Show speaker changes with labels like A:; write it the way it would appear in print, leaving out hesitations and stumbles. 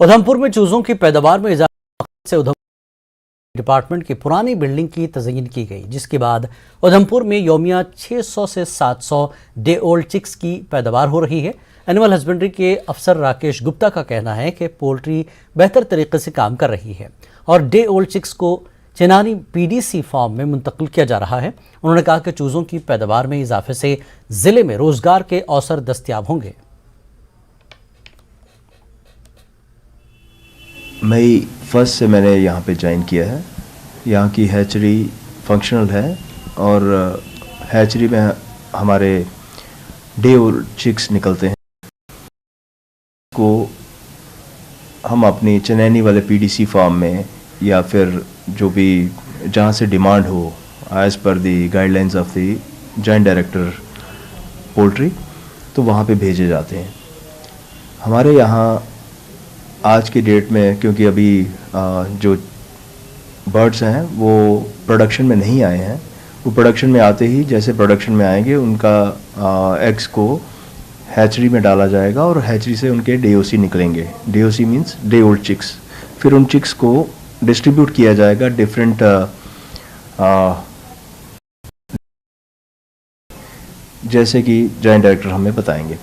A: उधमपुर में चूजों की पैदावार में इजाफे से उधमपुर डिपार्टमेंट की पुरानी बिल्डिंग की तज़यीन की गई, जिसके बाद उधमपुर में यौमिया 600 से 700 डे ओल्ड चिक्स की पैदावार हो रही है। एनिमल हस्बेंड्री के अफसर राकेश गुप्ता का कहना है कि पोल्ट्री बेहतर तरीके से काम कर रही है और डे ओल्ड चिक्स को चिनानी पीडीसी फार्म में मुंतकिल किया जा रहा है। उन्होंने कहा कि चूजों की पैदावार में इजाफे से जिले में रोजगार के अवसर दस्तयाब होंगे।
B: मई 1 से मैंने यहाँ पे ज्वाइन किया है। यहाँ की हैचरी फंक्शनल है और हैचरी में हमारे डे ओल्ड चिक्स निकलते हैं को हम अपनी चनैनी वाले पीडीसी फार्म में या फिर जो भी जहाँ से डिमांड हो as per the guidelines of the joint director poultry, तो वहाँ पे भेजे जाते हैं। हमारे यहाँ आज की डेट में क्योंकि अभी जो बर्ड्स हैं वो प्रोडक्शन में नहीं आए हैं, वो प्रोडक्शन में आते ही जैसे प्रोडक्शन में आएंगे उनका एग्स को हैचरी में डाला जाएगा और हैचरी से उनके डीओसी निकलेंगे। DOC means day old chicks. फिर उन चिक्स को डिस्ट्रीब्यूट किया जाएगा डिफरेंट जैसे कि जॉइंट डायरेक्टर हमें बताएंगे।